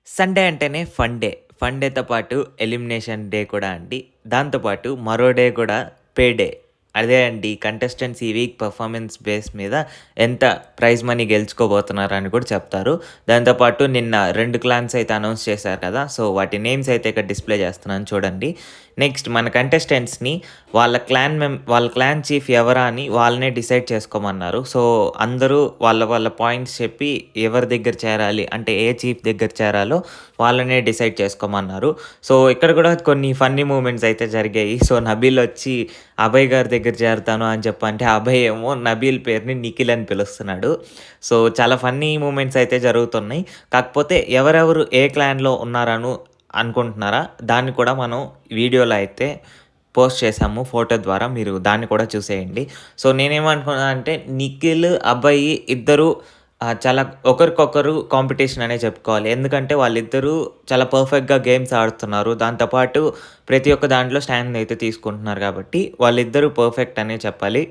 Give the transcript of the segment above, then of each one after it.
Sunday అంటేనే fun day. Fun డేతో పాటు elimination day కూడా అండి. దాంతో పాటు మరో డే కూడా పే డే. అదే అండి కంటెస్టెంట్స్ ఈ వీక్ పెర్ఫార్మన్స్ బేస్ మీద ఎంత ప్రైజ్ మనీ గెలుచుకోబోతున్నారని కూడా చెప్తారు. దాంతో పాటు నిన్న 2 క్లాన్స్ అయితే అనౌన్స్ చేశారు కదా! సో, వాటి నేమ్స్ అయితే ఇక్కడ డిస్‌ప్లే చేస్తున్నాను చూడండి. నెక్స్ట్ మన కంటెస్టెంట్స్‌ని వాళ్ళ క్లాన్ చీఫ్ ఎవరా అని వాళ్ళనే డిసైడ్ చేసుకోమన్నారు. సో, అందరూ వాళ్ళ పాయింట్స్ చెప్పి ఎవరి దగ్గర చేరాలి అంటే ఏ చీఫ్ దగ్గర చేరాలో వాళ్ళనే డిసైడ్ చేసుకోమన్నారు. సో, ఇక్కడ కూడా కొన్ని ఫన్నీ మూమెంట్స్ అయితే జరిగాయి. సో, నబీల్ వచ్చి అభయ్ గారి దగ్గర చేరతాను అని చెప్పంటే అభయ్ ఏమో నబీల్ పేరుని నిఖిల్ అని పిలుస్తున్నాడు. సో, చాలా ఫన్నీ మూమెంట్స్ అయితే జరుగుతున్నాయి. కాకపోతే ఎవరెవరు ఏ క్లాన్‌లో అనుకుంటున్నారా? దాన్ని కూడా మనం వీడియోలో అయితే పోస్ట్ చేశాము ఫోటో ద్వారా. మీరు దాన్ని కూడా చూసేయండి. సో, నేనేమనుకున్నా అంటే నిఖిల్, అభయ్ ఇద్దరు చాలా ఒకరికొకరు కాంపిటీషన్ అనే చెప్పుకోవాలి. ఎందుకంటే వాళ్ళిద్దరూ చాలా పర్ఫెక్ట్‌గా గేమ్స్ ఆడుతున్నారు. దాంతో పాటు ప్రతి ఒక్క దాంట్లో స్టాండ్ అయితే తీసుకుంటున్నారు కాబట్టి వాళ్ళిద్దరూ పర్ఫెక్ట్ అనే చెప్పాలి.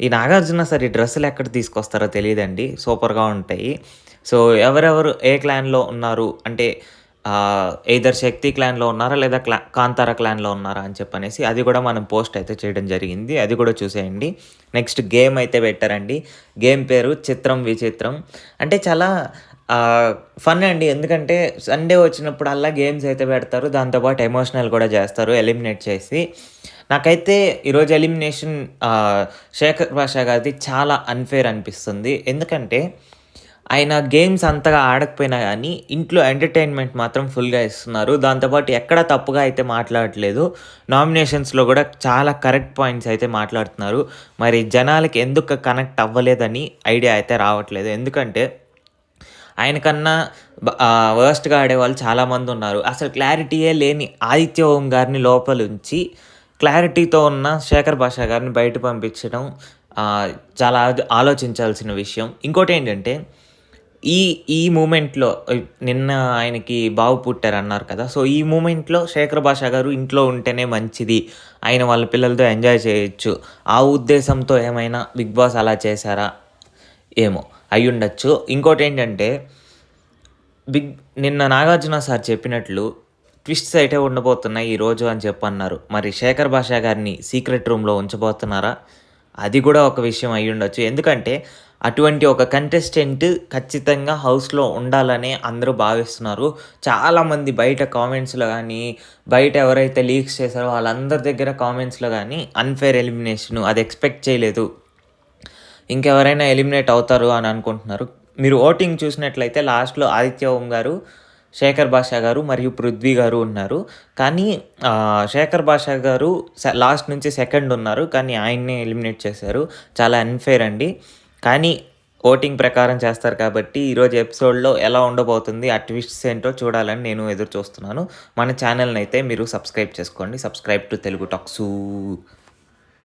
ఈ నాగార్జున సార్ ఈ డ్రెస్సులెక్కడ తీసుకొస్తారో తెలీదండి. సూపర్‌గా ఉంటాయి. సో, ఎవరెవరు ఏ క్లాన్‌లో ఉన్నారు అంటే ఎయిదర్ 'శక్తి' క్లాన్‌లో ఉన్నారా? లేదా 'కాంతార' క్లాన్‌లో ఉన్నారా? అని చెప్పనేసి అది కూడా మనం పోస్ట్ అయితే చేయడం జరిగింది. అది కూడా చూసేయండి. నెక్స్ట్ గేమ్ అయితే పెట్టారండి. గేమ్ పేరు 'చిత్రం విచిత్రం'. అంటే చాలా ఫన్ అండి. ఎందుకంటే సండే వచ్చినప్పుడల్లా గేమ్స్ అయితే పెడతారు. దాంతో పాటు ఎమోషనల్ కూడా చేస్తారు ఎలిమినేట్ చేసి. నాకైతే ఈరోజు ఎలిమినేషన్ 'శేఖర్ భాషా' గారిది చాలా అన్‌ఫెయిర్ అనిపిస్తుంది. ఎందుకంటే ఆయన గేమ్స్ అంతగా ఆడకపోయినా గానీ, ఇంట్లో ఎంటర్‌టైన్‌మెంట్ మాత్రం ఫుల్‌గా ఇస్తున్నారు. దాంతో పాటు ఎక్కడ తప్పుగా అయితే మాట్లాడట్లేదు. నామినేషన్స్‌లో గూడా చాలా కరెక్ట్ పాయింట్స్ అయితే మాట్లాడుతున్నారు. మరి జనాలకి ఎందుకు కనెక్ట్ అవ్వలేదని ఐడియా అయితే రావట్లేదు. ఎందుకంటే ఆయన కన్నా వర్స్ట్‌గా ఆడేవాళ్ళు చాలామందున్నారు. అసలు క్లారిటీయే లేని 'ఆదిత్య ఓం' గారిని లోపలుంచి, క్లారిటీతో ఉన్న 'శేఖర్ భాషా' గారిని బయట పంపించడం చాలా ఆలోచించాల్సిన విషయం. ఇంకోటేంటంటే ఈ ఈ మూమెంట్‌లో నిన్న ఆయనకి బాబు పుట్టారన్నారు కదా! సో, ఈ మూమెంట్‌లో 'శేఖర్ భాషా' గారు ఇంట్లో ఉంటేనే మంచిది. ఆయన వాళ్ళ పిల్లలతో ఎంజాయ్ చేయొచ్చు. ఆ ఉద్దేశంతో ఏమైనా 'బిగ్ బాస్' అలా చేశారా? ఏమో! అయ్యుండొచ్చు. ఇంకోటేంటంటే బిగ్ నిన్న 'నాగార్జున సార్' చెప్పినట్లు ట్విస్ట్స్ అయితే ఉండబోతున్నాయి ఈరోజు అని చెప్పన్నారు. మరి 'శేఖర్ భాషా' గారిని సీక్రెట్ రూమ్‌లో ఉంచబోతున్నారా? అది కూడా ఒక విషయం అయ్యుండొచ్చు. ఎందుకంటే అటువంటి ఒక కంటెస్టెంట్ ఖచ్చితంగా హౌస్‌లో ఉండాలనే అందరూ భావిస్తున్నారు. చాలామంది బయట కామెంట్స్‌లో గానీ, బయట ఎవరైతే లీక్స్ చేశారో వాళ్ళందరి దగ్గర కామెంట్స్‌లో గానీ అన్‌ఫెయిర్ ఎలిమినేషను అది ఎక్స్‌పెక్ట్ చేయలేదు. ఇంకెవరైనా ఎలిమినేట్ అవుతారు అని అనుకుంటున్నారు. మీరు ఓటింగ్ చూసినట్లయితే లాస్ట్‌లో 'ఆదిత్య ఓం' గారు, 'శేఖర్ భాషా' గారు మరియు 'పృథ్వీ' గారు ఉన్నారు. కానీ 'శేఖర్ భాషా' గారు లాస్ట్ నుంచి సెకండ్ ఉన్నారు. కానీ ఆయన్నే ఎలిమినేట్ చేశారు. చాలా అన్‌ఫెయిర్ అండి. కానీ ఓటింగ్ ప్రకారం చేస్తారు కాబట్టి ఈరోజు ఎపిసోడ్‌లో ఎలా ఉండబోతుంది, ఆ ట్విస్ట్స్ ఏంటో చూడాలని నేను ఎదురు చూస్తున్నాను. మన ఛానెల్‌నైతే మీరు సబ్స్క్రైబ్ చేసుకోండి. Subscribe to Telugu tax.